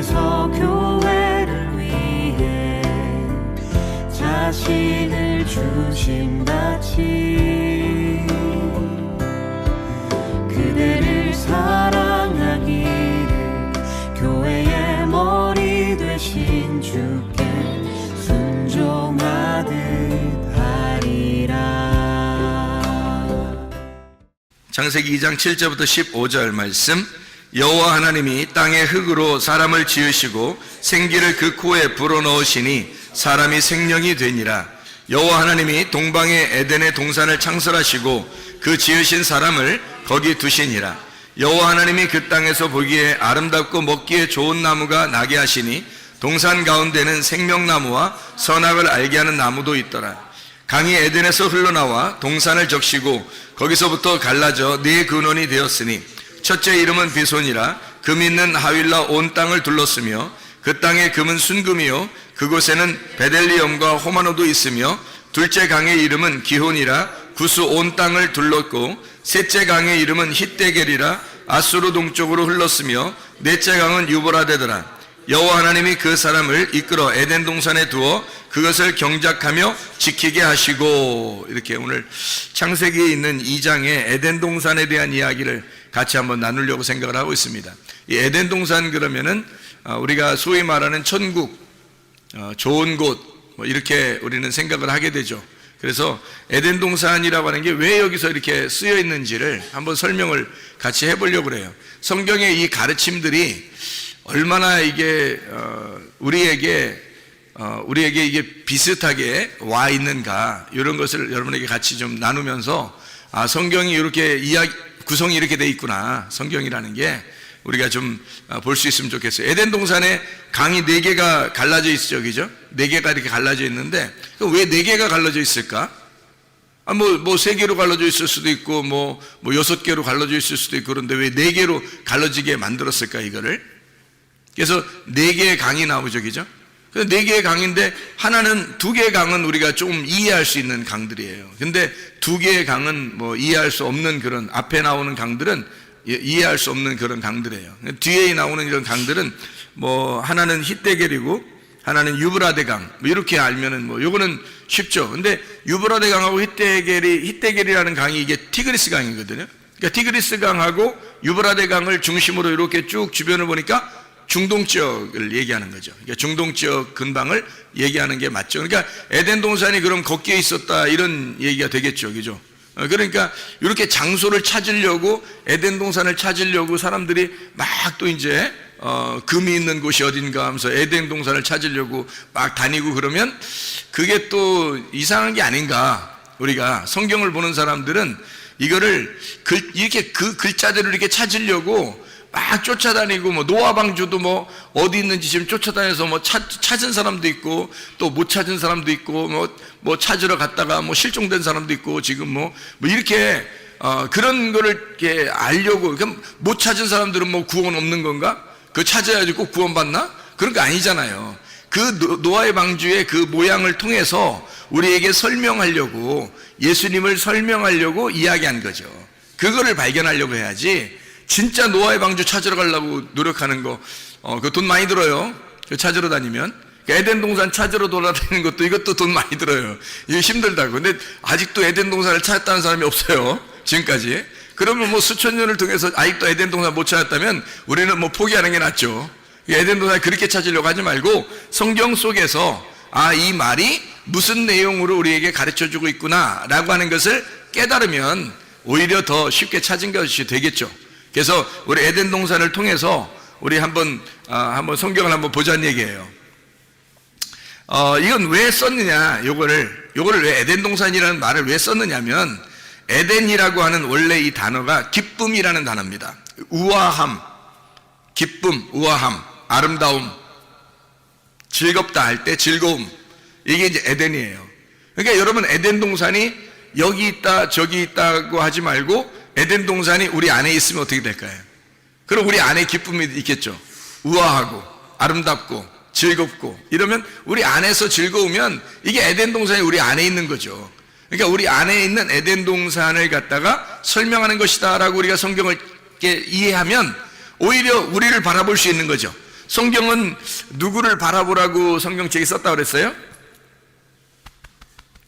주께서 교회를 위해 자신을 주심같이 그대를 사랑하기를 교회의 머리 되신 주께 순종하듯 하리라. 창세기 2장 7절부터 15절 말씀. 여호와 하나님이 땅의 흙으로 사람을 지으시고 생기를 그 코에 불어넣으시니 사람이 생명이 되니라. 여호와 하나님이 동방의 에덴의 동산을 창설하시고 그 지으신 사람을 거기 두시니라. 여호와 하나님이 그 땅에서 보기에 아름답고 먹기에 좋은 나무가 나게 하시니 동산 가운데는 생명나무와 선악을 알게 하는 나무도 있더라. 강이 에덴에서 흘러나와 동산을 적시고 거기서부터 갈라져 네 근원이 되었으니 첫째 이름은 비손이라. 금 있는 하윌라 온 땅을 둘렀으며 그 땅의 금은 순금이요 그곳에는 베델리엄과 호마노도 있으며 둘째 강의 이름은 기혼이라. 구스 온 땅을 둘렀고 셋째 강의 이름은 hit데겔이라. 아수르 동쪽으로 흘렀으며 넷째 강은 유브라데더라. 여호와 하나님이 그 사람을 이끌어 에덴 동산에 두어 그것을 경작하며 지키게 하시고. 이렇게 오늘 창세기에 있는 2장의 에덴 동산에 대한 이야기를 같이 한번 나누려고 생각을 하고 있습니다. 이 에덴 동산 그러면은 우리가 소위 말하는 천국, 좋은 곳, 이렇게 우리는 생각을 하게 되죠. 그래서 에덴 동산이라고 하는 게 왜 여기서 이렇게 쓰여 있는지를 한번 설명을 같이 해보려고 해요. 성경의 이 가르침들이 얼마나 이게 우리에게 이게 비슷하게 와 있는가, 이런 것을 여러분에게 같이 좀 나누면서 성경이 이렇게 구성이 이렇게 돼 있구나, 성경이라는 게 우리가 좀 볼 수 있으면 좋겠어요. 에덴 동산에 강이 4개가 갈라져 있죠, 그죠? 4개가 이렇게 갈라져 있는데 왜 4개가 갈라져 있을까? 뭐 3개로 갈라져 있을 수도 있고 뭐 6개로 갈라져 있을 수도 있고, 그런데 왜 4개로 갈라지게 만들었을까 이거를? 그래서 4개의 강이 나오죠, 그죠? 4개의 강인데 하나는, 2개의 강은 우리가 좀 이해할 수 있는 강들이에요. 근데 2개의 강은 뭐 이해할 수 없는, 그런 앞에 나오는 강들은 이해할 수 없는 그런 강들이에요. 뒤에 나오는 이런 강들은 뭐 하나는 hit데겔이고 하나는 유브라데 강, 뭐 이렇게 알면은 뭐 요거는 쉽죠. 근데 유브라데 강하고 hit데겔이라는 강이 이게 티그리스 강이거든요. 그러니까 티그리스 강하고 유브라데 강을 중심으로 이렇게 쭉 주변을 보니까 중동 지역을 얘기하는 거죠. 그러니까 중동 지역 근방을 얘기하는 게 맞죠. 그러니까 에덴 동산이 그럼 거기에 있었다, 이런 얘기가 되겠죠, 그죠? 그러니까 이렇게 장소를 찾으려고, 에덴 동산을 찾으려고 사람들이 막 또 이제 금이 있는 곳이 어딘가 하면서 에덴 동산을 찾으려고 막 다니고, 그러면 그게 또 이상한 게 아닌가. 우리가 성경을 보는 사람들은 이거를 이렇게 그 글자대로 이렇게 찾으려고 막 쫓아다니고, 뭐 노아 방주도 뭐 어디 있는지 지금 쫓아다녀서 뭐 찾은 사람도 있고 또 못 찾은 사람도 있고, 뭐 찾으러 갔다가 뭐 실종된 사람도 있고, 지금 뭐 이렇게 그런 거를 이렇게 알려고. 그럼 못 찾은 사람들은 뭐 구원 없는 건가? 그거 찾아야지 꼭 구원 받나? 그런 거 아니잖아요. 그 노아의 방주의 그 모양을 통해서 우리에게 설명하려고, 예수님을 설명하려고 이야기한 거죠. 그거를 발견하려고 해야지, 진짜 노아의 방주 찾으러 가려고 노력하는 거, 그 돈 많이 들어요. 그 찾으러 다니면. 에덴 동산 찾으러 돌아다니는 것도, 이것도 돈 많이 들어요. 이게 힘들다고. 근데 아직도 에덴 동산을 찾았다는 사람이 없어요, 지금까지. 그러면 뭐 수천 년을 통해서 아직도 에덴 동산 못 찾았다면 우리는 뭐 포기하는 게 낫죠. 에덴 동산 그렇게 찾으려고 하지 말고 성경 속에서 이 말이 무슨 내용으로 우리에게 가르쳐주고 있구나 라고 하는 것을 깨달으면 오히려 더 쉽게 찾은 것이 되겠죠. 그래서 우리 에덴 동산을 통해서 우리 한번 성경을 한번 보자는 얘기예요. 이건 왜 썼느냐, 요거를 왜 에덴 동산이라는 말을 왜 썼느냐면, 에덴이라고 하는 원래 이 단어가 기쁨이라는 단어입니다. 우아함, 기쁨, 우아함, 아름다움, 즐겁다 할 때 즐거움, 이게 이제 에덴이에요. 그러니까 여러분, 에덴 동산이 여기 있다 저기 있다고 하지 말고 에덴 동산이 우리 안에 있으면 어떻게 될까요? 그럼 우리 안에 기쁨이 있겠죠. 우아하고 아름답고 즐겁고 이러면, 우리 안에서 즐거우면 이게 에덴 동산이 우리 안에 있는 거죠. 그러니까 우리 안에 있는 에덴 동산을 갖다가 설명하는 것이다 라고 우리가 성경을 이해하면 오히려 우리를 바라볼 수 있는 거죠. 성경은 누구를 바라보라고 성경책에 썼다고 그랬어요?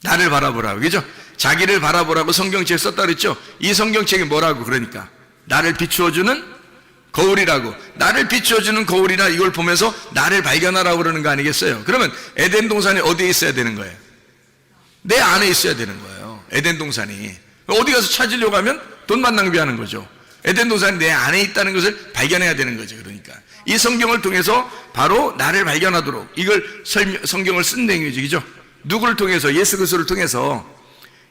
나를 바라보라고, 그죠? 자기를 바라보라고 성경책에 썼다고 그랬죠? 이 성경책이 뭐라고? 그러니까 나를 비추어주는 거울이라고. 나를 비추어주는 거울이라 이걸 보면서 나를 발견하라고 그러는 거 아니겠어요? 그러면 에덴 동산이 어디에 있어야 되는 거예요? 내 안에 있어야 되는 거예요. 에덴 동산이. 어디 가서 찾으려고 하면 돈만 낭비하는 거죠. 에덴 동산이 내 안에 있다는 것을 발견해야 되는 거죠. 그러니까 이 성경을 통해서 바로 나를 발견하도록 이걸 성경을 쓴 내용이죠. 그죠? 누구를 통해서? 예수 그리스도를 통해서.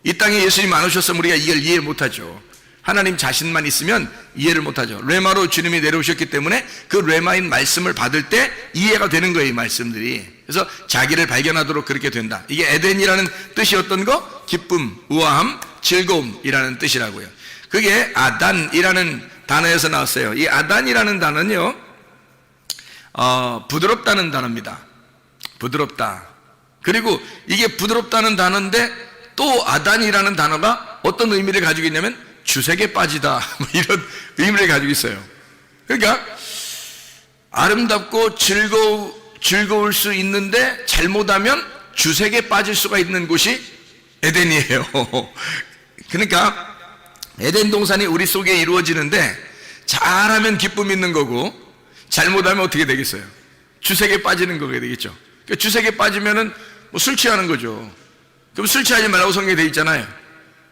이 땅에 예수님 안 오셨으면 우리가 이걸 이해 못하죠. 하나님 자신만 있으면 이해를 못하죠. 레마로 주님이 내려오셨기 때문에 그 레마인 말씀을 받을 때 이해가 되는 거예요, 이 말씀들이. 그래서 자기를 발견하도록 그렇게 된다. 이게 에덴이라는 뜻이 어떤 거? 기쁨, 우아함, 즐거움이라는 뜻이라고요. 그게 아단이라는 단어에서 나왔어요. 이 아단이라는 단어는요, 부드럽다는 단어입니다. 부드럽다. 그리고 이게 부드럽다는 단어인데 또 아단이라는 단어가 어떤 의미를 가지고 있냐면 주색에 빠지다, 뭐 이런 의미를 가지고 있어요. 그러니까 아름답고 즐거울 수 있는데 잘못하면 주색에 빠질 수가 있는 곳이 에덴이에요. 그러니까 에덴 동산이 우리 속에 이루어지는데 잘하면 기쁨이 있는 거고 잘못하면 어떻게 되겠어요? 주색에 빠지는 거게 되겠죠. 그러니까 주색에 빠지면은 뭐 술 취하는 거죠. 그럼 술 취하지 말라고 성경에 되어 있잖아요.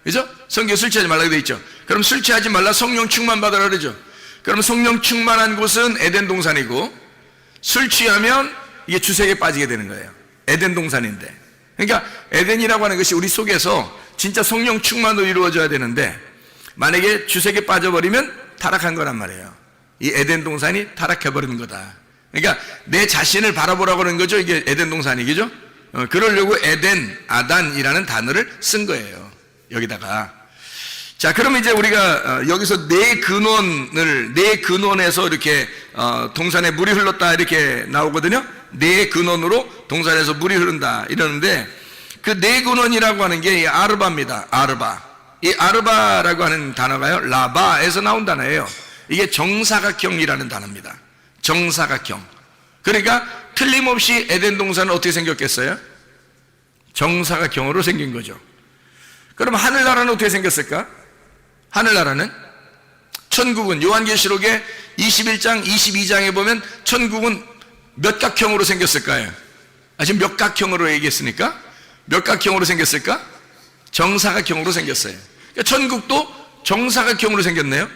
그죠? 성경에 술 취하지 말라고 되어 있죠. 그럼 술 취하지 말라, 성령 충만 받으라 그러죠. 그럼 성령 충만한 곳은 에덴 동산이고 술 취하면 이게 주색에 빠지게 되는 거예요. 에덴 동산인데. 그러니까 에덴이라고 하는 것이 우리 속에서 진짜 성령 충만으로 이루어져야 되는데 만약에 주색에 빠져버리면 타락한 거란 말이에요. 이 에덴 동산이 타락해버리는 거다. 그러니까 내 자신을 바라보라고 하는 거죠. 이게 에덴 동산이죠. 그러려고 에덴, 아단이라는 단어를 쓴 거예요. 여기다가. 자, 그럼 이제 우리가 여기서 네 근원에서 이렇게 동산에 물이 흘렀다 이렇게 나오거든요. 네 근원으로 동산에서 물이 흐른다 이러는데 그 네 근원이라고 하는 게 아르바입니다. 아르바. 이 아르바라고 하는 단어가요, 라바에서 나온 단어예요. 이게 정사각형이라는 단어입니다. 정사각형. 그러니까 틀림없이 에덴 동산은 어떻게 생겼겠어요? 정사각형으로 생긴 거죠. 그럼 하늘나라는 어떻게 생겼을까? 하늘나라는 천국은 요한계시록의 21장 22장에 보면 천국은 몇 각형으로 생겼을까요? 지금 몇 각형으로 얘기했으니까 몇 각형으로 생겼을까? 정사각형으로 생겼어요. 그러니까 천국도 정사각형으로 생겼네요.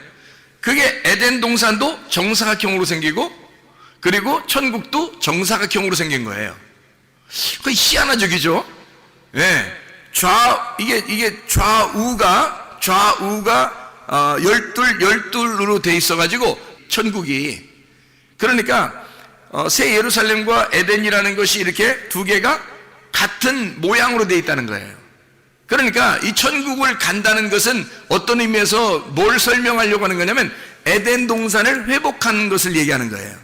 그게 에덴 동산도 정사각형으로 생기고 그리고 천국도 정사각형으로 생긴 거예요. 그 희한하죠, 그죠? 예. 이게 좌우가 열둘로 돼 있어가지고 천국이. 그러니까 새 예루살렘과 에덴이라는 것이 이렇게 두 개가 같은 모양으로 돼 있다는 거예요. 그러니까 이 천국을 간다는 것은 어떤 의미에서 뭘 설명하려고 하는 거냐면 에덴 동산을 회복하는 것을 얘기하는 거예요.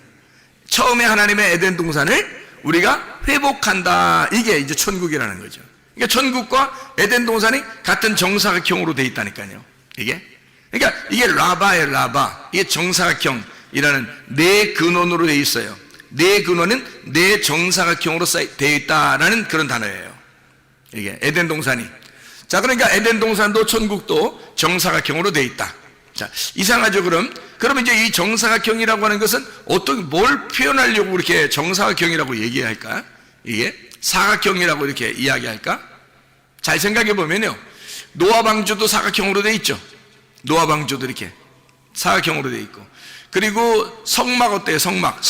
처음에 하나님의 에덴 동산을 우리가 회복한다. 이게 이제 천국이라는 거죠. 그러니까 천국과 에덴 동산이 같은 정사각형으로 돼 있다니까요. 그러니까 이게 라바예요, 라바. 이게 정사각형이라는 네 근원으로 돼 있어요. 네 근원은 네 정사각형으로 되어 있다라는 그런 단어예요. 이게 에덴 동산이. 자, 그러니까 에덴 동산도 천국도 정사각형으로 되어 있다. 자, 이상하죠, 그럼? 그럼 이제 이 정사각형이라고 하는 것은 뭘 표현하려고 이렇게 정사각형이라고 얘기할까? 이게 사각형이라고 이렇게 이야기할까? 잘 생각해 보면요. 노아 방주도 사각형으로 되어 있죠. 노아 방주도 이렇게 사각형으로 되어 있고. 그리고 성막 어때요? 성막,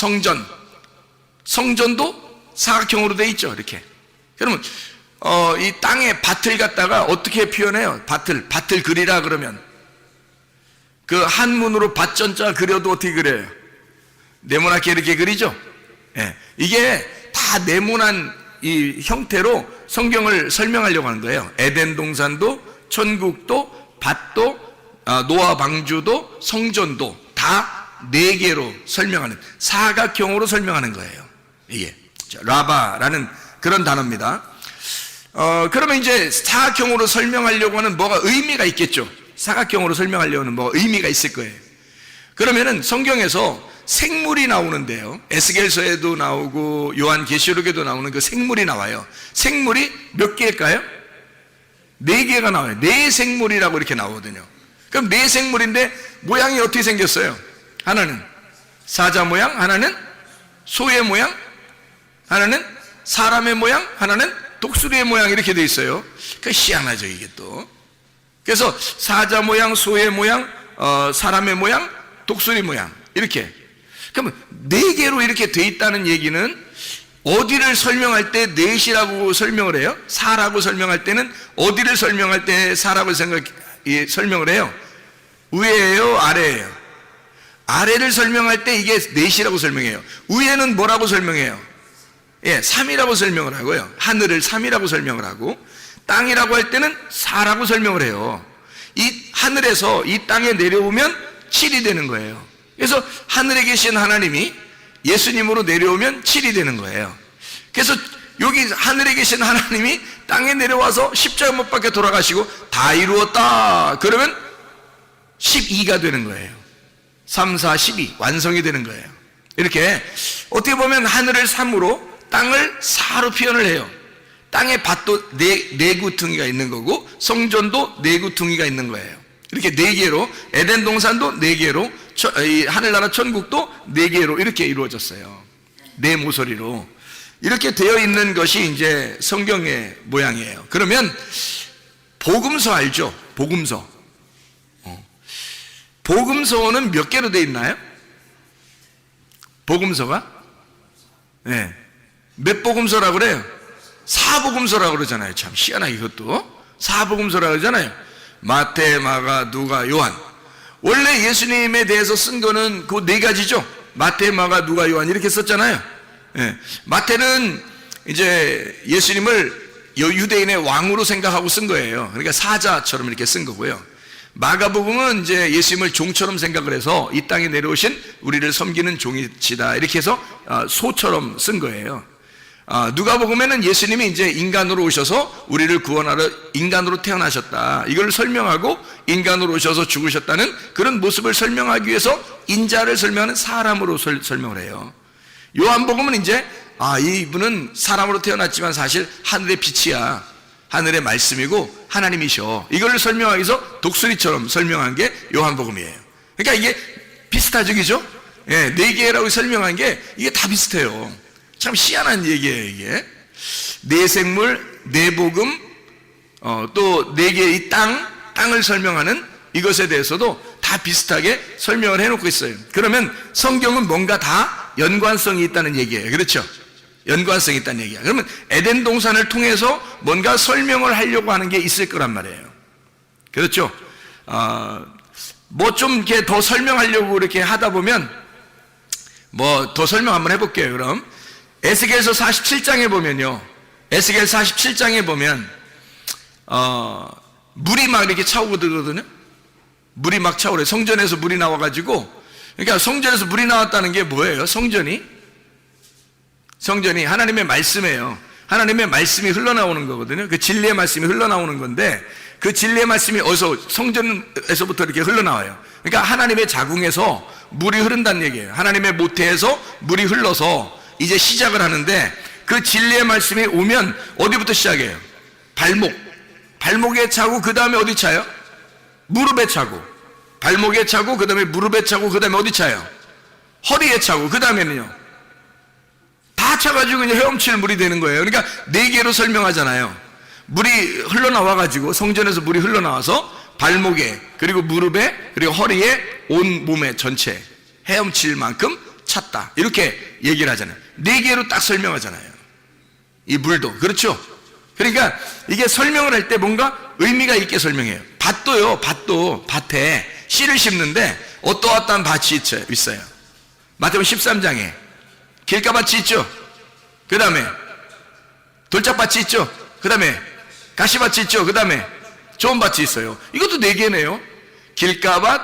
성전도 사각형으로 되어 있죠. 이렇게. 그러면 이 땅에 밭을 갖다가 어떻게 표현해요? 밭을 그리라 그러면 그 한문으로 밭전자 그려도 어떻게 그려요? 네모나게 이렇게 그리죠? 예. 이게 다 네모난 이 형태로 성경을 설명하려고 하는 거예요. 에덴 동산도 천국도 밭도 노아 방주도 성전도 다 네 개로 설명하는 사각형으로 설명하는 거예요. 이게 라바라는 그런 단어입니다. 그러면 이제 사각형으로 설명하려고 하는 뭐가 의미가 있겠죠. 사각형으로 설명하려는 뭐 의미가 있을 거예요. 그러면은 성경에서 생물이 나오는데요. 에스겔서에도 나오고 요한계시록에도 나오는 그 생물이 나와요. 생물이 몇 개일까요? 4개가 나와요. 네 생물이라고 이렇게 나오거든요. 그럼 네 생물인데 모양이 어떻게 생겼어요? 하나는 사자 모양, 하나는 소의 모양, 하나는 사람의 모양, 하나는 독수리의 모양 이렇게 돼 있어요. 그 희한하죠 이게 또. 그래서 사자 모양, 소의 모양, 사람의 모양, 독수리 모양 이렇게. 그러면 4개로 이렇게 돼 있다는 얘기는 어디를 설명할 때 넷이라고 설명을 해요? 사라고 설명할 때는 어디를 설명할 때 사라고 설명을 해요? 위에예요? 아래예요? 아래를 설명할 때 이게 넷이라고 설명해요. 위에는 뭐라고 설명해요? 예, 3이라고 설명을 하고요. 하늘을 3이라고 설명을 하고, 땅이라고 할 때는 4라고 설명을 해요. 이 하늘에서 이 땅에 내려오면 7이 되는 거예요. 그래서 하늘에 계신 하나님이 예수님으로 내려오면 7이 되는 거예요. 그래서 여기 하늘에 계신 하나님이 땅에 내려와서 십자가 못 박혀 돌아가시고 다 이루었다 그러면 12가 되는 거예요. 3, 4, 12 완성이 되는 거예요. 이렇게 어떻게 보면 하늘을 3으로 땅을 4로 표현을 해요. 땅에 밭도 네 구퉁이가 있는 거고 성전도 4구퉁이가 있는 거예요. 이렇게 4개로 에덴 동산도 4개로 하늘나라 천국도 4개로 이렇게 이루어졌어요. 4모서리로 이렇게 되어 있는 것이 이제 성경의 모양이에요. 그러면 복음서 알죠? 복음서. 복음서는 몇 개로 되어 있나요? 복음서가? 네. 몇 복음서라고 그래요? 4복음서라고 그러잖아요. 참 희한하게 이것도 4복음서라고 그러잖아요. 마태, 마가, 누가, 요한. 원래 예수님에 대해서 쓴 거는 그 4가지죠. 마태, 마가, 누가, 요한 이렇게 썼잖아요. 예. 마태는 이제 예수님을 유대인의 왕으로 생각하고 쓴 거예요. 그러니까 사자처럼 이렇게 쓴 거고요. 마가복음은 이제 예수님을 종처럼 생각을 해서 이 땅에 내려오신 우리를 섬기는 종이시다 이렇게 해서 소처럼 쓴 거예요. 누가복음에는 예수님이 이제 인간으로 오셔서 우리를 구원하러 인간으로 태어나셨다 이걸 설명하고 인간으로 오셔서 죽으셨다는 그런 모습을 설명하기 위해서 인자를 설명하는 사람으로 설명을 해요. 요한복음은 이제 이분은 사람으로 태어났지만 사실 하늘의 빛이야, 하늘의 말씀이고 하나님이셔 이걸 설명하기 위해서 독수리처럼 설명한 게 요한복음이에요. 그러니까 이게 비슷하죠, 그죠? 예, 4개라고 설명한 게 이게 다 비슷해요. 참 희한한 얘기예요 이게. 4생물, 4복음, 또 4개의 이 땅을 설명하는 이것에 대해서도 다 비슷하게 설명을 해놓고 있어요. 그러면 성경은 뭔가 다 연관성이 있다는 얘기예요. 그렇죠? 연관성이 있다는 얘기야. 그러면 에덴 동산을 통해서 뭔가 설명을 하려고 하는 게 있을 거란 말이에요. 그렇죠? 뭐 좀 이렇게 더 설명하려고 이렇게 하다 보면 뭐 더 설명 한번 해볼게요. 그럼 에스겔서 47장에 보면요, 에스겔 47장에 보면 물이 막 이렇게 차오르거든요. 물이 막 차오르요. 성전에서 물이 나와가지고, 그러니까 성전에서 물이 나왔다는 게 뭐예요? 성전이 하나님의 말씀이에요. 하나님의 말씀이 흘러나오는 거거든요. 그 진리의 말씀이 흘러나오는 건데 그 진리의 말씀이 어디서? 성전에서부터 이렇게 흘러나와요. 그러니까 하나님의 자궁에서 물이 흐른다는 얘기예요. 하나님의 모태에서 물이 흘러서 이제 시작을 하는데 그 진리의 말씀이 오면 어디부터 시작해요? 발목에 차고 그 다음에 어디 차요? 무릎에 차고, 발목에 차고 그 다음에 무릎에 차고 그 다음에 어디 차요? 허리에 차고 그 다음에는요 다 차가지고 이제 헤엄칠 물이 되는 거예요. 그러니까 4개로 설명하잖아요. 물이 흘러나와가지고 성전에서 물이 흘러나와서 발목에 그리고 무릎에 그리고 허리에 온 몸에 전체 헤엄칠 만큼 찼다 이렇게 얘기를 하잖아요. 4개로 딱 설명하잖아요. 이 물도 그렇죠. 그러니까 이게 설명을 할 때 뭔가 의미가 있게 설명해요. 밭도 밭에 씨를 심는데 어떠한 밭이 있어요. 마태복음 13장에 길가밭이 있죠. 그 다음에 돌짝밭이 있죠. 그 다음에 가시밭이 있죠. 그 다음에 좋은 밭이 있어요. 이것도 4개네요. 길가밭,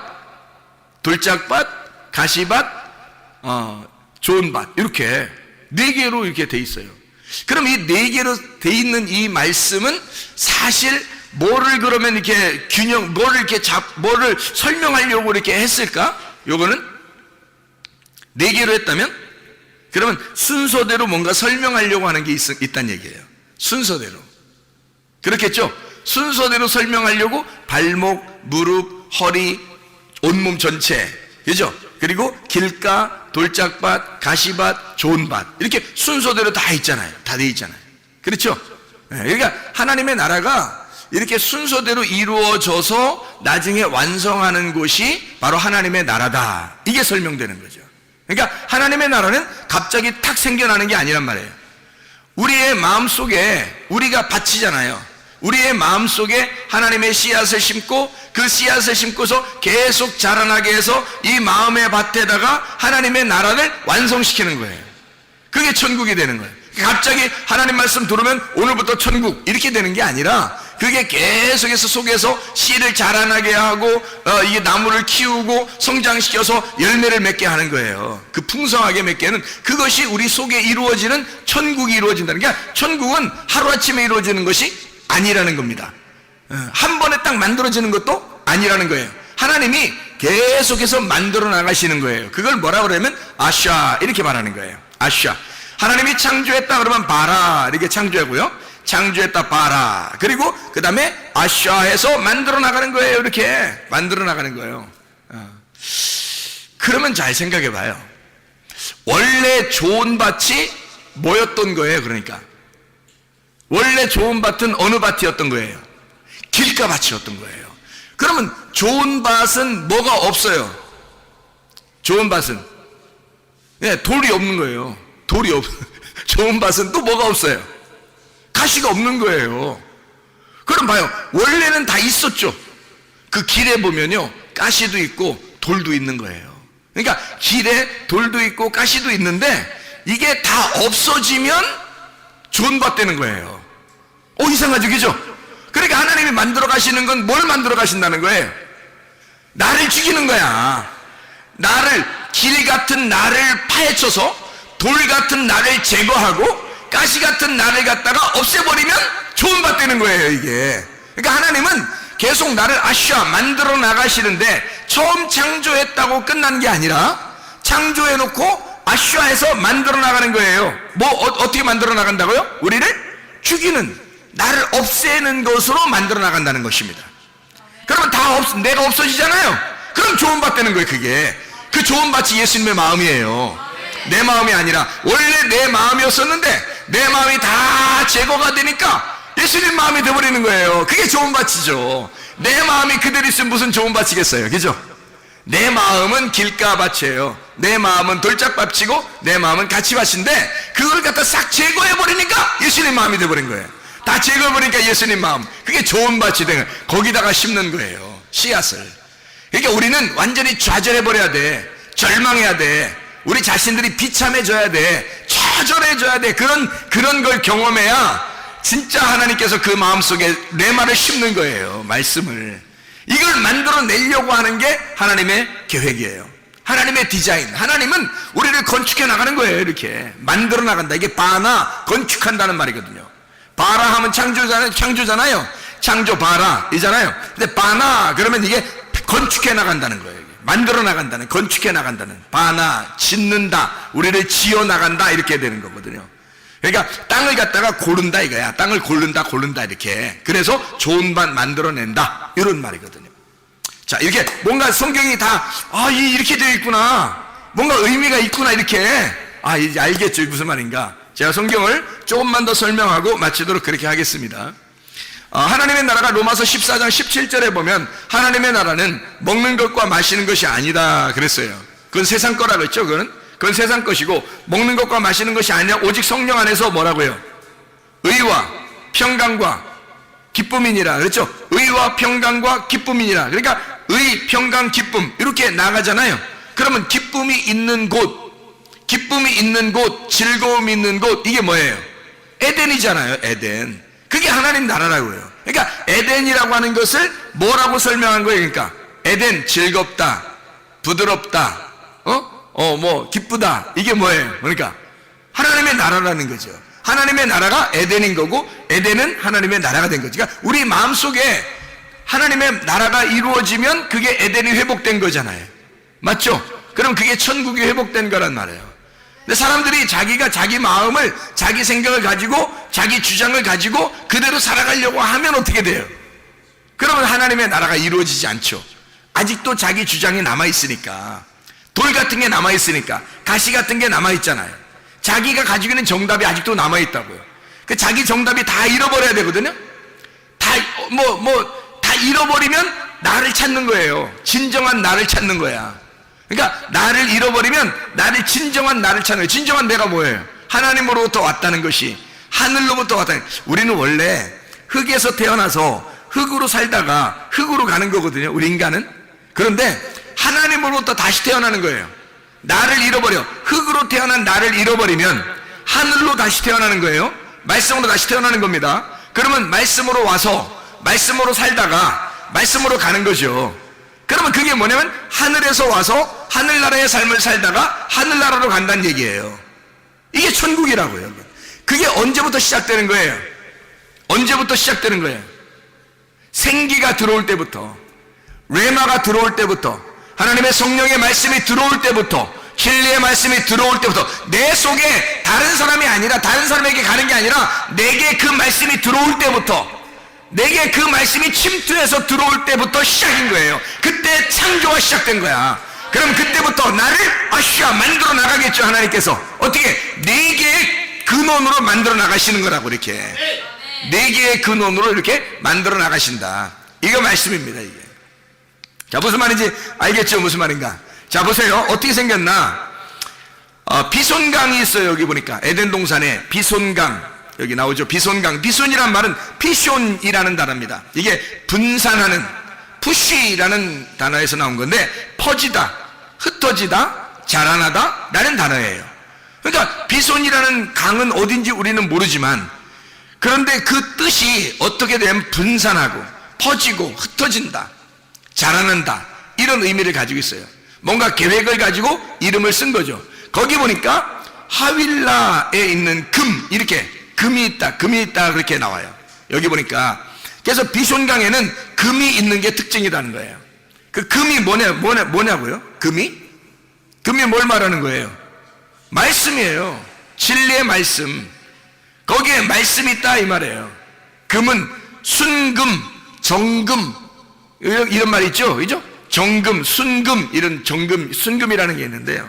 돌짝밭, 가시밭, 좋은 밭 이렇게 4개로 이렇게 돼 있어요. 그럼 이 4개로 돼 있는 이 말씀은 사실 뭐를 그러면 이렇게 뭐를 설명하려고 이렇게 했을까? 요거는 4개로 했다면? 그러면 순서대로 뭔가 설명하려고 하는 게 있다는 얘기예요. 순서대로. 그렇겠죠? 순서대로 설명하려고 발목, 무릎, 허리, 온몸 전체, 그죠? 그리고 길가, 돌짝밭, 가시밭, 좋은 밭, 이렇게 순서대로 다 있잖아요. 다 돼 있잖아요. 그렇죠? 그러니까 하나님의 나라가 이렇게 순서대로 이루어져서 나중에 완성하는 곳이 바로 하나님의 나라다. 이게 설명되는 거죠. 그러니까 하나님의 나라는 갑자기 탁 생겨나는 게 아니란 말이에요. 우리의 마음속에 우리가 밭이잖아요. 우리의 마음속에 하나님의 씨앗을 심고 그 씨앗을 심고서 계속 자라나게 해서 이 마음의 밭에다가 하나님의 나라를 완성시키는 거예요. 그게 천국이 되는 거예요. 갑자기 하나님 말씀 들으면 오늘부터 천국 이렇게 되는 게 아니라 그게 계속해서 속에서 씨를 자라나게 하고 이게 나무를 키우고 성장시켜서 열매를 맺게 하는 거예요. 그 풍성하게 맺게는 그것이 우리 속에 이루어지는 천국이 이루어진다는 게, 천국은 하루아침에 이루어지는 것이 아니라는 겁니다. 한 번에 딱 만들어지는 것도 아니라는 거예요. 하나님이 계속해서 만들어 나가시는 거예요. 그걸 뭐라 그러면 아샤 이렇게 말하는 거예요. 아샤. 하나님이 창조했다 그러면 바라 이렇게 창조하고요. 창조했다 바라. 그리고 그 다음에 아샤해서 만들어 나가는 거예요. 이렇게 만들어 나가는 거예요. 그러면 잘 생각해 봐요. 원래 좋은 밭이 뭐였던 거예요? 그러니까 원래 좋은 밭은 어느 밭이었던 거예요? 길가 밭이었던 거예요. 그러면 좋은 밭은 뭐가 없어요? 좋은 밭은 돌이 없는 거예요. 돌이 없. 좋은 밭은 또 뭐가 없어요? 가시가 없는 거예요. 그럼 봐요. 원래는 다 있었죠. 그 길에 보면요, 가시도 있고 돌도 있는 거예요. 그러니까 길에 돌도 있고 가시도 있는데 이게 다 없어지면 좋은 밭 되는 거예요. 이상하죠, 그죠? 그러니까 하나님이 만들어 가시는 건 뭘 만들어 가신다는 거예요? 나를 죽이는 거야. 나를, 길 같은 나를 파헤쳐서 돌 같은 나를 제거하고 가시 같은 나를 갖다가 없애버리면 좋은 밭 되는 거예요, 이게. 그러니까 하나님은 계속 나를 아샤 만들어 나가시는데 처음 창조했다고 끝난 게 아니라 창조해놓고 아샤해서 만들어 나가는 거예요. 어떻게 만들어 나간다고요? 우리를 죽이는, 나를 없애는 것으로 만들어 나간다는 것입니다. 그러면 내가 없어지잖아요. 그럼 좋은 밭 되는 거예요, 그게. 그 좋은 밭이 예수님의 마음이에요. 내 마음이 아니라 원래 내 마음이었었는데 내 마음이 다 제거가 되니까 예수님 마음이 되어버리는 거예요. 그게 좋은 밭이죠. 내 마음이 그대로 있으면 무슨 좋은 밭이겠어요, 그죠? 내 마음은 길가밭이에요. 내 마음은 돌짝밭이고 내 마음은 가치밭인데 그걸 갖다 싹 제거해버리니까 예수님 마음이 되어버린 거예요. 다 제거해버리니까 예수님 마음, 그게 좋은 밭이 되는 거예요. 거기다가 심는 거예요, 씨앗을. 그러니까 우리는 완전히 좌절해버려야 돼. 절망해야 돼. 우리 자신들이 비참해져야 돼. 좌절해져야 돼. 그런 걸 경험해야 진짜 하나님께서 그 마음속에 레마를 심는 거예요, 말씀을. 이걸 만들어내려고 하는 게 하나님의 계획이에요. 하나님의 디자인. 하나님은 우리를 건축해 나가는 거예요. 이렇게 만들어 나간다. 이게 바나, 건축한다는 말이거든요. 바라 하면 창조잖아요. 창조 바라 이잖아요. 근데 바나 그러면 이게 건축해 나간다는 거예요. 만들어 나간다는, 건축해 나간다는, 바나, 짓는다, 우리를 지어 나간다, 이렇게 되는 거거든요. 그러니까 땅을 갖다가 고른다 이거야. 땅을 고른다 이렇게. 그래서 좋은 밭 만들어낸다, 이런 말이거든요. 자, 이렇게 뭔가 성경이 다 이렇게 되어 있구나, 뭔가 의미가 있구나, 이렇게 이제 알겠죠, 무슨 말인가. 제가 성경을 조금만 더 설명하고 마치도록 그렇게 하겠습니다. 하나님의 나라가 로마서 14장 17절에 보면 하나님의 나라는 먹는 것과 마시는 것이 아니다 그랬어요. 그건 세상 거라 그랬죠. 그건 세상 것이고 먹는 것과 마시는 것이 아니라 오직 성령 안에서 뭐라고요? 의와 평강과 기쁨이니라 그랬죠. 의와 평강과 기쁨이니라. 그러니까 의, 평강, 기쁨 이렇게 나가잖아요. 그러면 기쁨이 있는 곳, 즐거움이 있는 곳, 이게 뭐예요? 에덴이잖아요. 에덴. 그게 하나님 나라라고요. 그러니까 에덴이라고 하는 것을 뭐라고 설명한 거예요? 그러니까 에덴, 즐겁다, 부드럽다, 기쁘다, 이게 뭐예요? 그러니까 하나님의 나라라는 거죠. 하나님의 나라가 에덴인 거고 에덴은 하나님의 나라가 된 거죠. 그러니까 우리 마음속에 하나님의 나라가 이루어지면 그게 에덴이 회복된 거잖아요. 맞죠? 그럼 그게 천국이 회복된 거란 말이에요. 근데 사람들이 자기가 자기 마음을, 자기 생각을 가지고, 자기 주장을 가지고 그대로 살아가려고 하면 어떻게 돼요? 그러면 하나님의 나라가 이루어지지 않죠. 아직도 자기 주장이 남아있으니까, 돌 같은 게 남아있으니까, 가시 같은 게 남아있잖아요. 자기가 가지고 있는 정답이 아직도 남아있다고요. 그 자기 정답이 다 잃어버려야 되거든요. 다 잃어버리면 나를 찾는 거예요. 진정한 나를 찾는 거야. 그러니까 나를 잃어버리면 나를 진정한 나를 찾는 거예요. 진정한 내가 뭐예요? 하나님으로부터 왔다는 것이, 하늘로부터 왔다는 거예요. 우리는 원래 흙에서 태어나서 흙으로 살다가 흙으로 가는 거거든요, 우리 인간은. 그런데 하나님으로부터 다시 태어나는 거예요. 나를 잃어버려, 흙으로 태어난 나를 잃어버리면 하늘로 다시 태어나는 거예요. 말씀으로 다시 태어나는 겁니다. 그러면 말씀으로 와서 말씀으로 살다가 말씀으로 가는 거죠. 그러면 그게 뭐냐면 하늘에서 와서 하늘나라의 삶을 살다가 하늘나라로 간다는 얘기예요. 이게 천국이라고요. 그게 언제부터 시작되는 거예요? 언제부터 시작되는 거예요? 생기가 들어올 때부터, 레마가 들어올 때부터, 하나님의 성령의 말씀이 들어올 때부터, 진리의 말씀이 들어올 때부터, 내 속에 다른 사람이 아니라, 다른 사람에게 가는 게 아니라 내게 그 말씀이 들어올 때부터, 내게 그 말씀이 침투해서 들어올 때부터 시작인 거예요. 그때 창조가 시작된 거야. 그럼 그때부터 나를 만들어 나가겠죠. 하나님께서 어떻게? 네 개의 근원으로 만들어 나가시는 거라고. 이렇게 네 개의 근원으로 이렇게 만들어 나가신다. 이거 말씀입니다. 이게. 자, 무슨 말인지 알겠죠? 무슨 말인가? 자, 보세요. 어떻게 생겼나? 비손강이 있어요. 여기 보니까 에덴 동산에 비손강, 여기 나오죠. 비손강. 비손이란 말은 피숑이라는 단어입니다. 이게 분산하는, 푸쉬라는 단어에서 나온 건데, 퍼지다, 흩어지다, 자라나다 라는 단어예요. 그러니까 비손이라는 강은 어딘지 우리는 모르지만, 그런데 그 뜻이 어떻게 되면 분산하고 퍼지고 흩어진다, 자라난다, 이런 의미를 가지고 있어요. 뭔가 계획을 가지고 이름을 쓴 거죠. 거기 보니까 하윌라에 있는 금, 이렇게 금이 있다 그렇게 나와요. 여기 보니까. 그래서 비손강에는 금이 있는 게 특징이라는 거예요. 그 금이 뭐냐고요? 금이 뭘 말하는 거예요? 말씀이에요. 진리의 말씀. 거기에 말씀이 있다 이 말이에요. 금은 순금, 정금, 이런 말 있죠? 그죠? 정금, 순금, 이런 정금, 순금이라는 게 있는데요.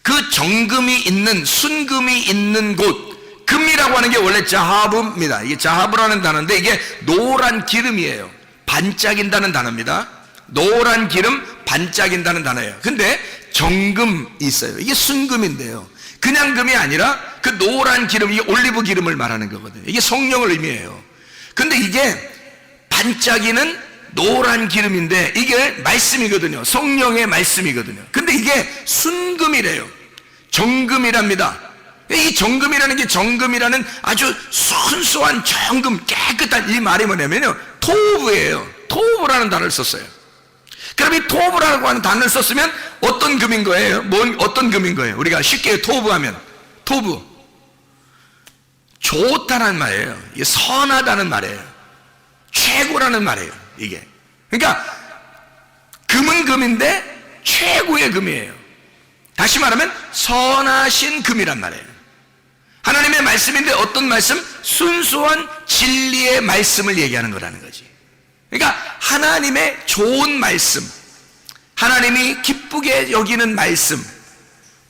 그 정금이 있는, 순금이 있는 곳, 금이라고 하는 게 원래 자하브입니다. 이게 자하브라는 단어인데, 이게 노란 기름이에요. 반짝인다는 단어입니다. 노란 기름, 반짝인다는 단어예요. 근데 정금이 있어요. 이게 순금인데요. 그냥 금이 아니라 그 노란 기름, 이게 올리브 기름을 말하는 거거든요. 이게 성령을 의미해요. 근데 이게 반짝이는 노란 기름인데 이게 말씀이거든요. 성령의 말씀이거든요. 근데 이게 순금이래요. 정금이랍니다. 이 정금이라는 게, 정금이라는 아주 순수한 정금, 깨끗한, 이 말이 뭐냐면요, 토브예요. 토브라는 단어를 썼어요. 그럼 이 토브라고 하는 단어를 썼으면 어떤 금인 거예요? 어떤 금인 거예요? 우리가 쉽게 토브하면, 토브, 좋다는 말이에요. 이게 선하다는 말이에요. 최고라는 말이에요. 이게. 그러니까 금은 금인데 최고의 금이에요. 다시 말하면 선하신 금이란 말이에요. 하나님의 말씀인데 어떤 말씀? 순수한 진리의 말씀을 얘기하는 거라는 거지. 그러니까 하나님의 좋은 말씀, 하나님이 기쁘게 여기는 말씀,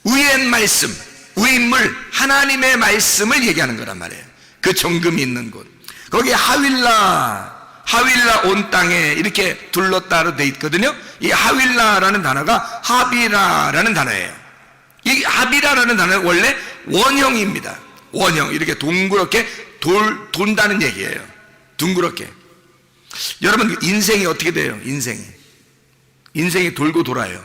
의의 말씀, 의인물, 하나님의 말씀을 얘기하는 거란 말이에요. 그 정금이 있는 곳. 거기 하윌라 온 땅에 이렇게 둘렀다로 돼 있거든요. 이 하윌라라는 단어가 하비라라는 단어예요. 이 하비라라는 단어는 원래 원형입니다. 원형, 이렇게 둥그렇게 돈다는 얘기예요. 둥그렇게. 여러분, 인생이 어떻게 돼요? 인생이 돌고 돌아요.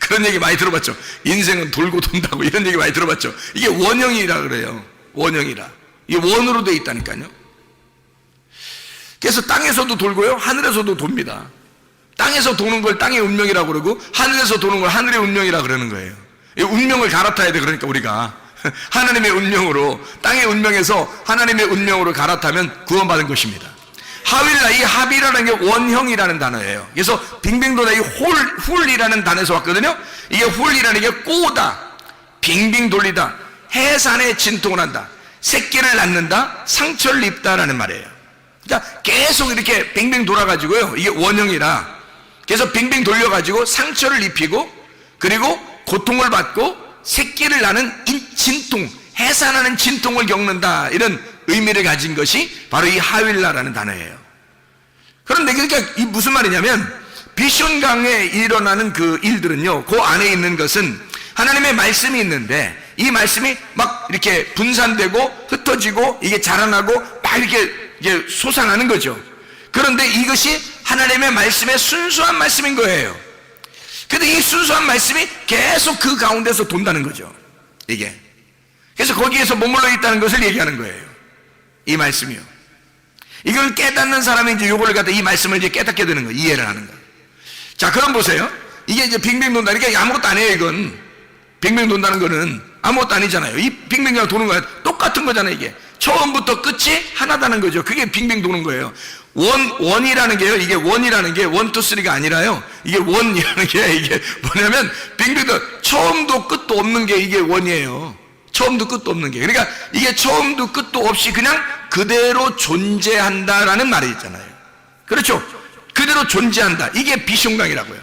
그런 얘기 많이 들어봤죠. 인생은 돌고 돈다고, 이런 얘기 많이 들어봤죠. 이게 원형이라 그래요. 원형이라. 이게 원으로 돼 있다니까요. 그래서 땅에서도 돌고요, 하늘에서도 돕니다. 땅에서 도는 걸 땅의 운명이라고 그러고, 하늘에서 도는 걸 하늘의 운명이라고 그러는 거예요. 이 운명을 갈아타야 돼. 그러니까 우리가 하나님의 운명으로, 땅의 운명에서 하나님의 운명으로 갈아타면 구원받은 것입니다. 하윌라, 이 하빌라라는 게 원형이라는 단어예요. 그래서 빙빙 도는 이 훌이라는 단어에서 왔거든요. 이게 훌이라는 게 꼬다, 빙빙 돌리다, 해산에 진통을 한다, 새끼를 낳는다, 상처를 입다라는 말이에요. 그러니까 계속 이렇게 빙빙 돌아가지고요, 이게 원형이라, 그래서 빙빙 돌려가지고 상처를 입히고, 그리고 고통을 받고 새끼를 낳는 진통, 해산하는 진통을 겪는다, 이런 의미를 가진 것이 바로 이 하윌라라는 단어예요. 그런데 그러니까 이 무슨 말이냐면, 비숑강에 일어나는 그 일들은요, 그 안에 있는 것은 하나님의 말씀이 있는데, 이 말씀이 막 이렇게 분산되고 흩어지고 이게 자라나고 막 이렇게 솟아나는 거죠. 그런데 이것이 하나님의 말씀의 순수한 말씀인 거예요. 근데 이 순수한 말씀이 계속 그 가운데서 돈다는 거죠, 이게. 그래서 거기에서 머물러 있다는 것을 얘기하는 거예요, 이 말씀이요. 이걸 깨닫는 사람이 이제 요거를 갖다 이 말씀을 이제 깨닫게 되는 거예요, 이해를 하는 거예요. 자, 그럼 보세요. 이게 이제 빙빙 돈다니까 아무것도 아니에요, 이건. 빙빙 돈다는 거는 아무것도 아니잖아요. 이 빙빙 도는 거야. 똑같은 거잖아요, 이게. 처음부터 끝이 하나다는 거죠. 그게 빙빙 도는 거예요. 원이라는 게요, 이게 원이라는 게 1, 2, 3가 아니라요, 이게 원이라는 게 이게 뭐냐면, 빙빙도 처음도 끝도 없는 게 이게 원이에요. 처음도 끝도 없는 게. 그러니까 이게 처음도 끝도 없이 그냥 그대로 존재한다라는 말이 있잖아요. 그렇죠? 그대로 존재한다. 이게 비숑강이라고요.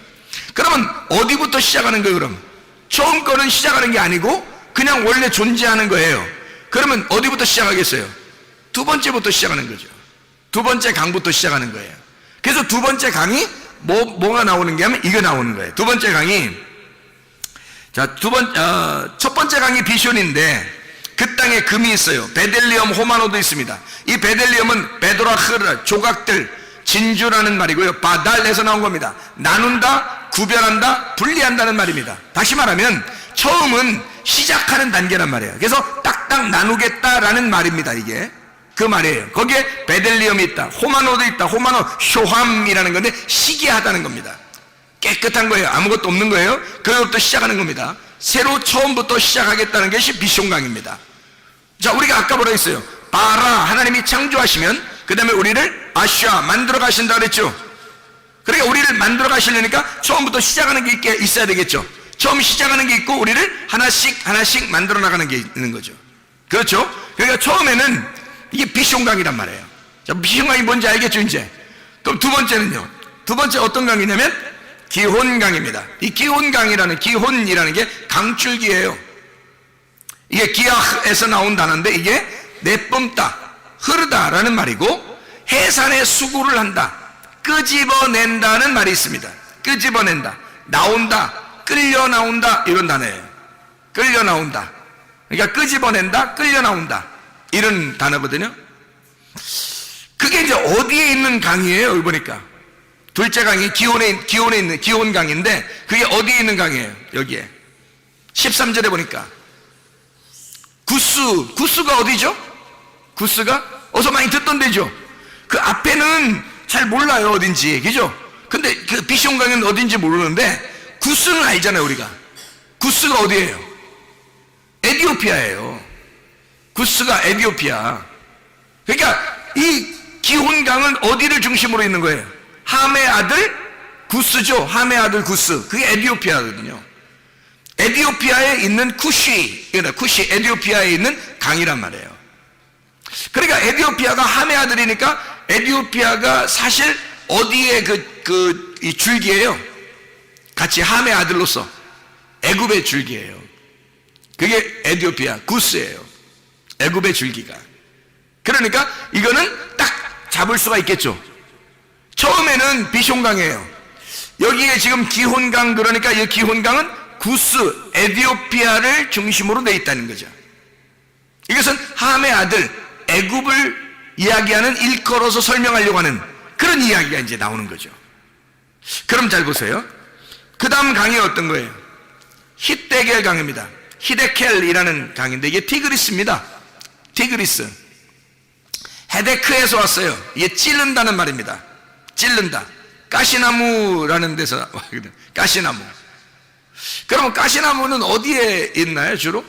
그러면 어디부터 시작하는 거예요, 그럼? 처음 거는 시작하는 게 아니고 그냥 원래 존재하는 거예요. 그러면 어디부터 시작하겠어요? 두 번째부터 시작하는 거죠. 두 번째 강부터 시작하는 거예요. 그래서 두 번째 강이 뭐가 나오는 게 하면 이거 나오는 거예요. 두 번째 강이, 자, 첫 번째 강이 비숑인데, 그 땅에 금이 있어요. 베델리엄, 호마노도 있습니다. 이 베델리엄은 베도라흐라, 조각들, 진주라는 말이고요. 바달에서 나온 겁니다. 나눈다, 구별한다, 분리한다는 말입니다. 다시 말하면 처음은 시작하는 단계란 말이에요. 그래서 딱딱 나누겠다라는 말입니다, 이게. 그 말이에요. 거기에 베델리엄이 있다, 호마노도 있다. 호마노, 쇼함이라는 건데 시기하다는 겁니다. 깨끗한 거예요. 아무것도 없는 거예요. 그것부터 시작하는 겁니다. 새로 처음부터 시작하겠다는 것이 비숑강입니다. 자, 우리가 아까 뭐라 했어요? 바라, 하나님이 창조하시면 그 다음에 우리를 아샤, 만들어 가신다 그랬죠. 그러니까 우리를 만들어 가시려니까 처음부터 시작하는 게 있어야 되겠죠. 처음 시작하는 게 있고 우리를 하나씩 만들어 나가는 게 있는 거죠. 그렇죠? 그러니까 처음에는 이게 비숑강이란 말이에요. 자, 비숑강이 뭔지 알겠죠, 이제? 그럼 두 번째는요. 두 번째 어떤 강이냐면 기혼강입니다. 이 기혼강이라는, 기혼이라는 게 강줄기예요. 이게 기아에서 나온 단어인데, 이게 내뿜다, 흐르다라는 말이고, 해산에 수구를 한다, 끄집어낸다는 말이 있습니다. 끄집어낸다, 나온다, 끌려 나온다, 이런 단어예요. 끌려 나온다. 그러니까 끄집어낸다, 끌려 나온다, 이런 단어거든요. 그게 이제 어디에 있는 강이에요? 여기 보니까 둘째 강이 기온에 있는 기온강인데, 그게 어디에 있는 강이에요? 여기에 13절에 보니까 구스가 어디죠? 구스가 어서 많이 듣던 데죠. 그 앞에는 잘 몰라요, 어딘지. 그죠? 근데 그 비숑강은 어딘지 모르는데 구스는 알잖아요, 우리가. 구스가 어디예요? 에티오피아예요. 구스가 에티오피아. 그러니까 이 기혼강은 어디를 중심으로 있는 거예요? 함의 아들 구스죠. 함의 아들 구스. 그게 에티오피아거든요. 에티오피아에 있는 쿠시, 에티오피아에 있는 강이란 말이에요. 그러니까 에티오피아가 함의 아들이니까 에티오피아가 사실 어디에 이 줄기예요? 같이 함의 아들로서 애굽의 줄기예요. 그게 에티오피아 구스예요. 애굽의 줄기가. 그러니까 이거는 딱 잡을 수가 있겠죠. 처음에는 비숑강이에요. 여기에 지금 기혼강, 그러니까 이 기혼강은 구스, 에티오피아를 중심으로 돼 있다는 거죠. 이것은 함의 아들 애굽을 이야기하는, 일컬어서 설명하려고 하는 그런 이야기가 이제 나오는 거죠. 그럼 잘 보세요. 그 다음 강이 어떤 거예요? 히데겔 강입니다. 히데켈이라는 강인데 이게 티그리스입니다. 티그리스. 헤데크에서 왔어요. 이게 찌른다는 말입니다. 찌른다. 가시나무라는 데서 왔거든요. 가시나무. 그러면 가시나무는 어디에 있나요, 주로?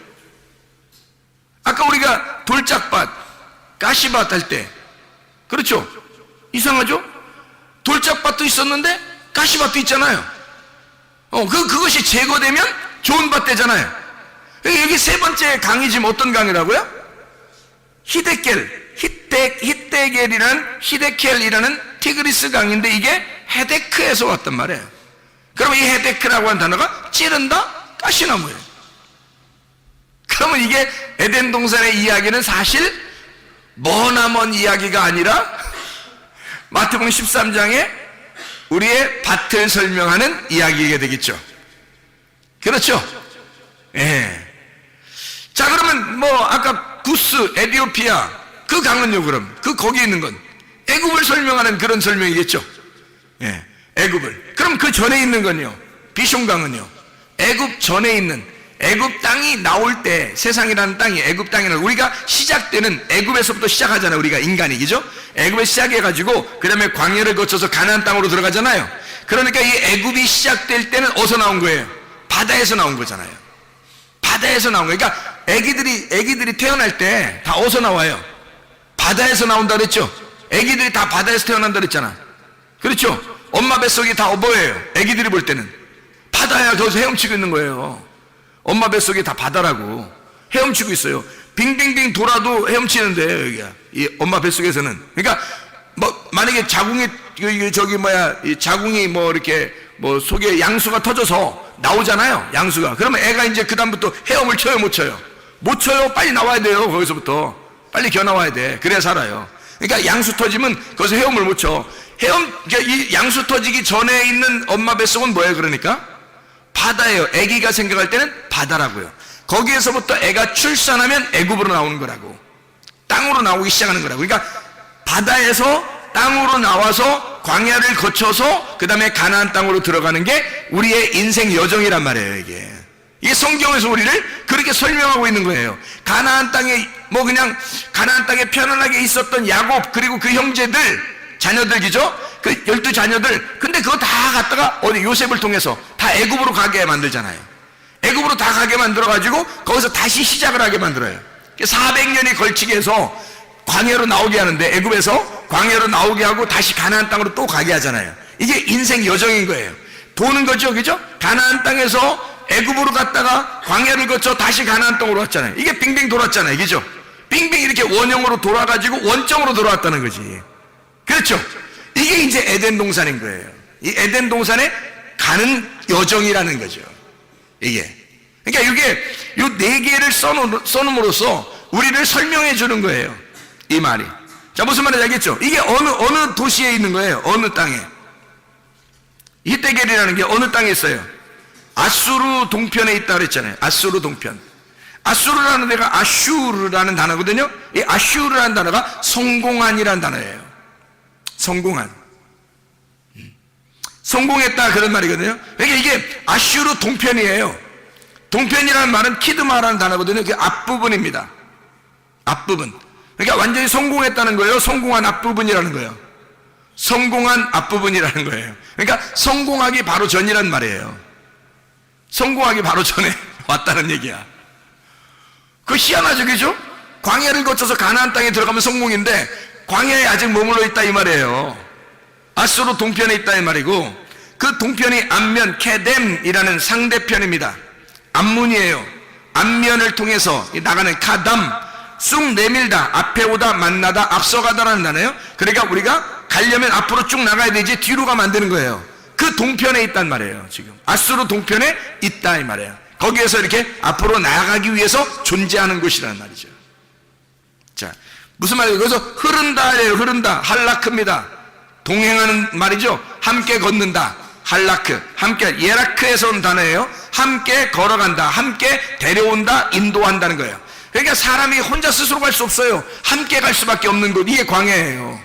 아까 우리가 돌짝밭, 가시밭 할 때, 그렇죠? 이상하죠? 돌짝밭도 있었는데 가시밭도 있잖아요. 그것이 제거되면 좋은 밭 되잖아요. 여기 세 번째 강이 지금 어떤 강이라고요? 히데켈이라는 티그리스 강인데 이게 헤데크에서 왔단 말이에요. 그러면 이 헤데크라고 하는 단어가 찌른다, 가시나무예요. 그러면 이게 에덴 동산의 이야기는 사실 머나먼 이야기가 아니라 마태복음 13장에 우리의 밭을 설명하는 이야기가 되겠죠. 그렇죠? 예. 자, 그러면 아까 구스, 에디오피아 그 강은요, 그럼 거기 있는 건 애굽을 설명하는 그런 설명이겠죠. 예, 애굽을. 그럼 그 전에 있는 건요, 비숑강은요, 애굽 전에 있는 애굽 땅이 나올 때, 세상이라는 땅이 애굽 땅이라는, 우리가 시작되는 애굽에서부터 시작하잖아요. 우리가 인간이, 그죠? 애굽에 시작해가지고 그 다음에 광야를 거쳐서 가나안 땅으로 들어가잖아요. 그러니까 이 애굽이 시작될 때는 어디서 나온 거예요? 바다에서 나온 거잖아요. 바다에서 나온 거예요. 그러니까 애기들이 태어날 때 다 어디서 나와요? 바다에서 나온다 그랬죠? 애기들이 다 바다에서 태어난다 그랬잖아. 그렇죠? 엄마 뱃속이 다 뭐예요? 애기들이 볼 때는 바다야. 거기서 헤엄치고 있는 거예요. 엄마 뱃속이 다 바다라고 헤엄치고 있어요. 빙빙빙 돌아도 헤엄치는데 여기가 이 엄마 뱃속에서는. 그러니까 만약에 자궁이 자궁이 이렇게 속에 양수가 터져서 나오잖아요. 양수가. 그러면 애가 이제 그다음부터 헤엄을 쳐요, 못 쳐요? 못 쳐요. 빨리 나와야 돼요. 거기서부터 빨리 겨 나와야 돼. 그래야 살아요. 그러니까 양수 터지면 거기서 헤엄을 못 쳐. 이 양수 터지기 전에 있는 엄마 뱃속은 뭐예요? 그러니까 바다예요. 아기가 생각할 때는 바다라고요. 거기에서부터 애가 출산하면 애굽으로 나오는 거라고, 땅으로 나오기 시작하는 거라고. 그러니까 바다에서 땅으로 나와서 광야를 거쳐서 그 다음에 가나안 땅으로 들어가는 게 우리의 인생 여정이란 말이에요. 이게 성경에서 우리를 그렇게 설명하고 있는 거예요. 가나안 땅에 그냥 가나안 땅에 편안하게 있었던 야곱, 그리고 그 형제들, 자녀들이죠. 그 12자녀들. 근데 그거 다 갖다가 어디 요셉을 통해서 다 애굽으로 가게 만들잖아요. 애굽으로 다 가게 만들어가지고 거기서 다시 시작을 하게 만들어요. 400년이 걸치게 해서 광야로 나오게 하는데, 애굽에서 광야로 나오게 하고 다시 가나안 땅으로 또 가게 하잖아요. 이게 인생 여정인 거예요. 도는 거죠, 그죠? 가나안 땅에서 애굽으로 갔다가 광야를 거쳐 다시 가나안 땅으로 왔잖아요. 이게 빙빙 돌았잖아요, 그죠? 빙빙 이렇게 원형으로 돌아가지고 원점으로 돌아왔다는 거지. 그렇죠? 이게 이제 에덴 동산인 거예요. 이 에덴 동산에 가는 여정이라는 거죠. 이게. 그러니까 이게 요 네 개를 써놓음으로써 우리를 설명해 주는 거예요. 이 말이. 자, 무슨 말인지 알겠죠? 이게 어느 도시에 있는 거예요? 어느 땅에? 히데겔이라는 게 어느 땅에 있어요? 아수르 동편에 있다 그랬잖아요. 아수르 동편. 아수르라는 데가 아슈르라는 단어거든요. 이 아슈르라는 단어가 성공한이라는 단어예요. 성공한. 성공했다 그런 말이거든요. 그러니까 이게 아슈르 동편이에요. 동편이라는 말은 키드마라는 단어거든요. 그 앞부분입니다. 앞부분. 그러니까 완전히 성공했다는 거예요. 성공한 앞부분이라는 거예요. 성공한 앞부분이라는 거예요. 그러니까 성공하기 바로 전이란 말이에요. 성공하기 바로 전에 왔다는 얘기야. 그거 희한하죠, 그죠? 광야를 거쳐서 가나안 땅에 들어가면 성공인데 광야에 아직 머물러 있다 이 말이에요. 아수르 동편에 있다 이 말이고, 그 동편이 암면 케뎀이라는 상대편입니다. 암문이에요. 암면을 통해서 나가는 카담, 쑥 내밀다, 앞에 오다, 만나다, 앞서가다라는 단어예요. 그러니까 우리가 가려면 앞으로 쭉 나가야 되지 뒤로 가면 안 되는 거예요. 그 동편에 있단 말이에요. 지금 아수르 동편에 있다 이 말이에요. 거기에서 이렇게 앞으로 나아가기 위해서 존재하는 곳이라는 말이죠. 자, 무슨 말이에요? 그래서 흐른다예요. 흐른다. 할라크입니다. 동행하는 말이죠. 함께 걷는다. 할라크. 함께, 예라크에서 온 단어예요. 함께 걸어간다. 함께 데려온다. 인도한다는 거예요. 그러니까 사람이 혼자 스스로 갈 수 없어요. 함께 갈 수밖에 없는 곳. 이게 광야예요.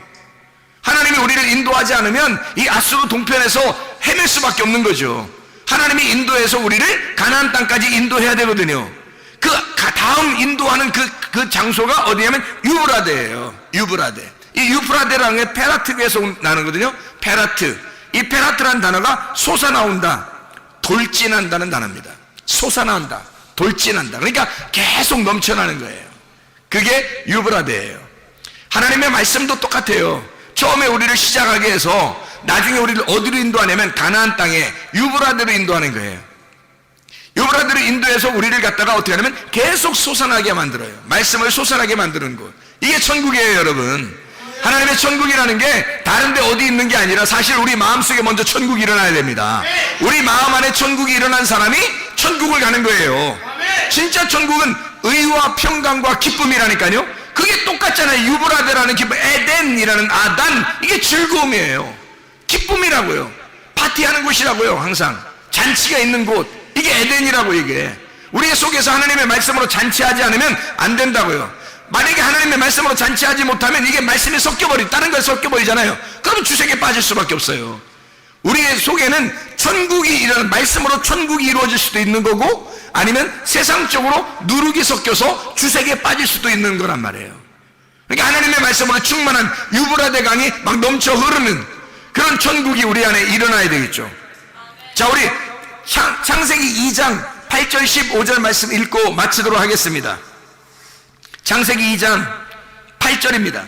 하나님이 우리를 인도하지 않으면 이 아수르 동편에서 헤맬 수밖에 없는 거죠. 하나님이 인도해서 우리를 가나안 땅까지 인도해야 되거든요. 그 다음 인도하는 그 장소가 어디냐면 유브라데예요. 유브라데. 이 유프라데라는 게 페라트에서 나는 거거든요. 페라트. 이 페라트라는 단어가 솟아나온다, 돌진한다는 단어입니다. 솟아나온다, 돌진한다. 그러니까 계속 넘쳐나는 거예요. 그게 유브라데예요. 하나님의 말씀도 똑같아요. 처음에 우리를 시작하게 해서 나중에 우리를 어디로 인도하냐면 가나안 땅에 유브라데로 인도하는 거예요. 유브라데로 인도해서 우리를 갖다가 어떻게 하냐면 계속 솟아나게 만들어요. 말씀을 솟아나게 만드는 것. 이게 천국이에요, 여러분. 하나님의 천국이라는 게 다른 데 어디 있는 게 아니라 사실 우리 마음속에 먼저 천국이 일어나야 됩니다. 우리 마음 안에 천국이 일어난 사람이 천국을 가는 거예요. 진짜 천국은 의와 평강과 기쁨이라니까요. 그게 똑같잖아요. 유브라데라는 기쁨, 에덴이라는 아단, 이게 즐거움이에요. 기쁨이라고요. 파티하는 곳이라고요. 항상 잔치가 있는 곳, 이게 에덴이라고. 이게 우리 속에서 하나님의 말씀으로 잔치하지 않으면 안 된다고요. 만약에 하나님의 말씀으로 잔치하지 못하면 이게 말씀이 섞여버리, 다른 걸 섞여버리잖아요. 그러면 주색에 빠질 수밖에 없어요. 우리의 속에는 천국이 이런 말씀으로 천국이 이루어질 수도 있는 거고, 아니면 세상적으로 누룩이 섞여서 주색에 빠질 수도 있는 거란 말이에요. 그러니까 하나님의 말씀으로 충만한 유브라데 강이 막 넘쳐 흐르는 그런 천국이 우리 안에 일어나야 되겠죠. 자, 우리 창세기 2장 8절 15절 말씀 읽고 마치도록 하겠습니다. 창세기 2장 8절입니다.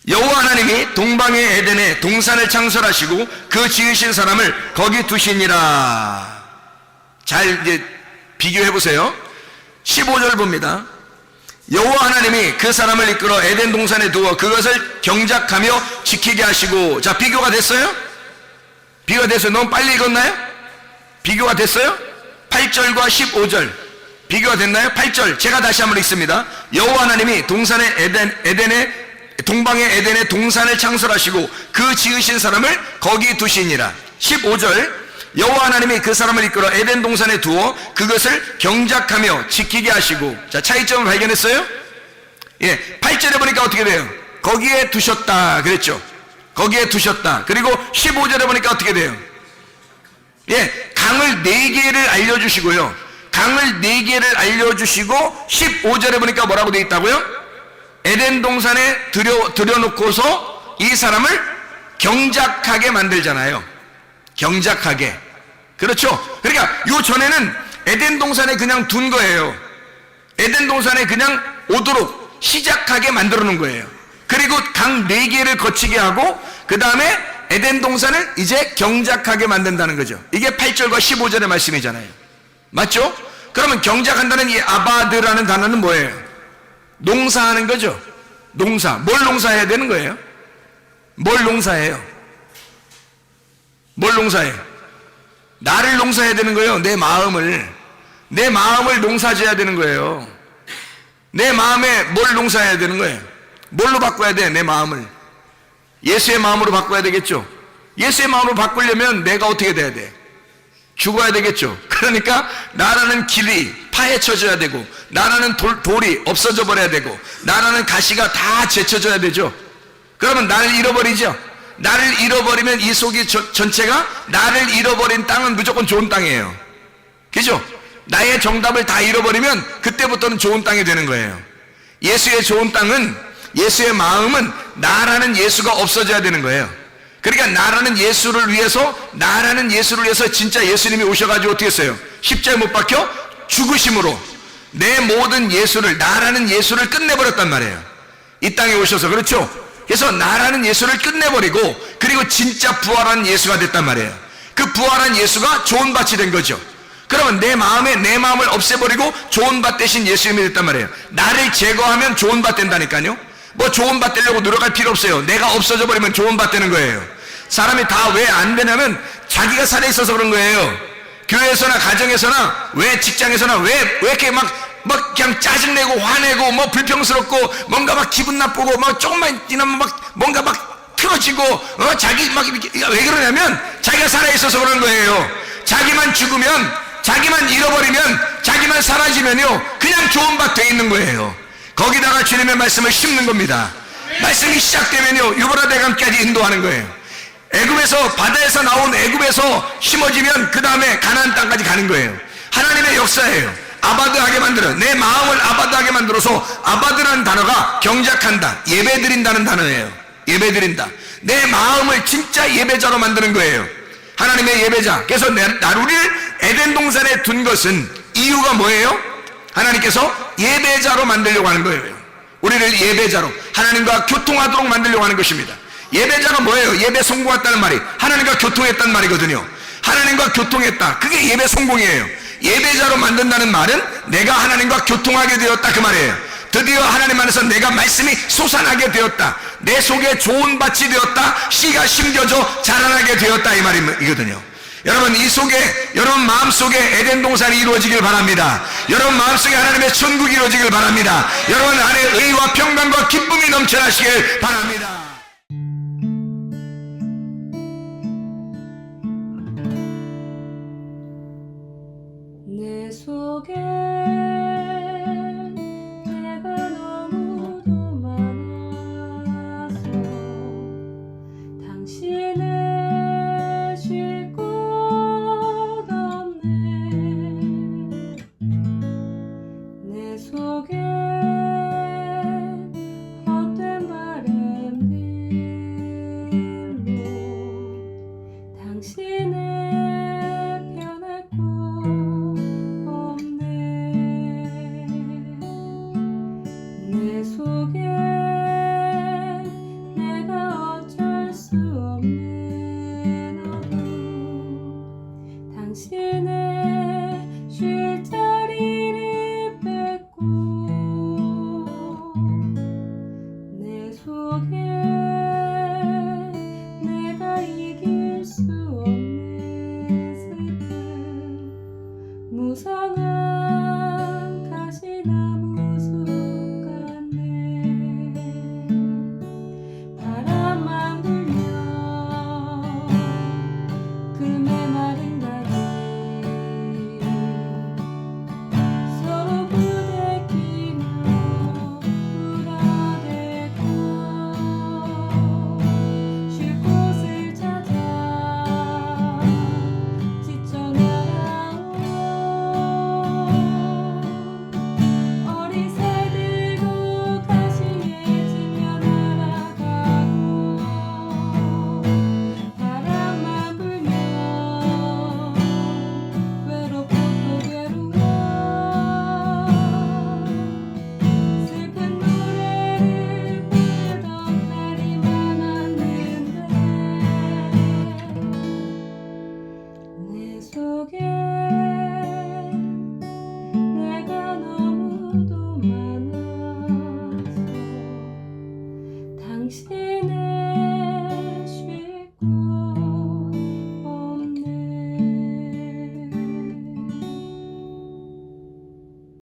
여호와 하나님이 동방의 에덴에 동산을 창설하시고 그 지으신 사람을 거기 두시니라. 잘 이제 비교해 보세요. 15절 봅니다. 여호와 하나님이 그 사람을 이끌어 에덴 동산에 두어 그것을 경작하며 지키게 하시고. 자, 비교가 됐어요? 비교가 됐어요? 너무 빨리 읽었나요? 비교가 됐어요? 8절과 15절 비교가 됐나요? 8절 제가 다시 한번 읽습니다. 여호와 하나님이 동산의 동방의 에덴에 동산을 창설하시고 그 지으신 사람을 거기 두시니라. 15절 여호와 하나님이 그 사람을 이끌어 에덴 동산에 두어 그것을 경작하며 지키게 하시고. 자, 차이점을 발견했어요? 예, 8절에 보니까 어떻게 돼요? 거기에 두셨다 그랬죠. 거기에 두셨다. 그리고 15절에 보니까 어떻게 돼요? 예, 강을 4개를 알려주시고요. 강을 4개를 알려주시고 15절에 보니까 뭐라고 되어 있다고요? 에덴 동산에 들여놓고서 이 사람을 경작하게 만들잖아요. 경작하게. 그렇죠? 그러니까 요 전에는 에덴 동산에 그냥 둔 거예요. 에덴 동산에 그냥 오도록 시작하게 만들어 놓은 거예요. 그리고 강 4개를 거치게 하고 그 다음에 에덴 동산을 이제 경작하게 만든다는 거죠. 이게 8절과 15절의 말씀이잖아요. 맞죠? 그러면 경작한다는 이 아바드라는 단어는 뭐예요? 농사하는 거죠. 농사. 뭘 농사해야 되는 거예요? 뭘 농사해요? 뭘 농사해요? 나를 농사해야 되는 거예요. 내 마음을 농사지어야 되는 거예요. 내 마음에 뭘 농사해야 되는 거예요? 뭘로 바꿔야 돼? 내 마음을 예수의 마음으로 바꿔야 되겠죠. 예수의 마음으로 바꾸려면 내가 어떻게 돼야 돼? 죽어야 되겠죠. 그러니까 나라는 길이 파헤쳐져야 되고, 나라는 돌이 없어져 버려야 되고, 나라는 가시가 다 제쳐져야 되죠. 그러면 나를 잃어버리죠. 나를 잃어버리면 이 속이 전체가, 나를 잃어버린 땅은 무조건 좋은 땅이에요. 그죠? 나의 정답을 다 잃어버리면 그때부터는 좋은 땅이 되는 거예요. 예수의 좋은 땅은, 예수의 마음은 나라는 예수가 없어져야 되는 거예요. 그러니까 나라는 예수를 위해서 진짜 예수님이 오셔가지고 어떻게 했어요? 십자가에 못 박혀 죽으심으로 내 모든 예수를, 나라는 예수를 끝내버렸단 말이에요. 이 땅에 오셔서. 그렇죠? 그래서 나라는 예수를 끝내버리고, 그리고 진짜 부활한 예수가 됐단 말이에요. 그 부활한 예수가 좋은 밭이 된 거죠. 그러면 내 마음을 없애버리고 좋은 밭 대신 예수님이 됐단 말이에요. 나를 제거하면 좋은 밭 된다니까요. 뭐 좋은 밭 되려고 노력할 필요 없어요. 내가 없어져 버리면 좋은 밭 되는 거예요. 사람이 다 왜 안 되냐면 자기가 살아있어서 그런 거예요. 교회에서나 가정에서나, 왜 직장에서나 왜 이렇게 막 그냥 짜증내고 화내고 뭐 불평스럽고 뭔가 막 기분 나쁘고 막 조금만 지나면 막 뭔가 막 틀어지고 자기 막 왜 그러냐면 자기가 살아있어서 그런 거예요. 자기만 죽으면, 자기만 잃어버리면, 자기만 사라지면요 그냥 좋은 밭 돼 있는 거예요. 거기다가 주님의 말씀을 심는 겁니다. 말씀이 시작되면요 유브라데 강까지 인도하는 거예요. 애굽에서, 바다에서 나온 애굽에서 심어지면 그 다음에 가나안 땅까지 가는 거예요. 하나님의 역사예요. 아바드하게 만들어, 내 마음을 아바드하게 만들어서, 아바드라는 단어가 경작한다, 예배드린다는 단어예요. 예배드린다. 내 마음을 진짜 예배자로 만드는 거예요. 하나님의 예배자. 그래서 우리를 에덴 동산에 둔 것은 이유가 뭐예요? 하나님께서 예배자로 만들려고 하는 거예요. 우리를 예배자로 하나님과 교통하도록 만들려고 하는 것입니다. 예배자가 뭐예요? 예배 성공했다는 말이 하나님과 교통했다는 말이거든요. 하나님과 교통했다, 그게 예배 성공이에요. 예배자로 만든다는 말은 내가 하나님과 교통하게 되었다, 그 말이에요. 드디어 하나님 안에서 내가 말씀이 솟아나게 되었다, 내 속에 좋은 밭이 되었다, 씨가 심겨져 자라나게 되었다, 이 말이거든요. 여러분, 이 속에, 여러분 마음속에 에덴 동산이 이루어지길 바랍니다. 여러분 마음속에 하나님의 천국이 이루어지길 바랍니다. 여러분 안에 의와 평강과 기쁨이 넘쳐나시길 바랍니다. 내 속에 내가 너무도 많아서 당신을 쉴 곳 없네. 내 속에 헛된 바램들로 당신을 편할 곳 없네. 내 속에 내가 어쩔 수 없는 어둠, 당신을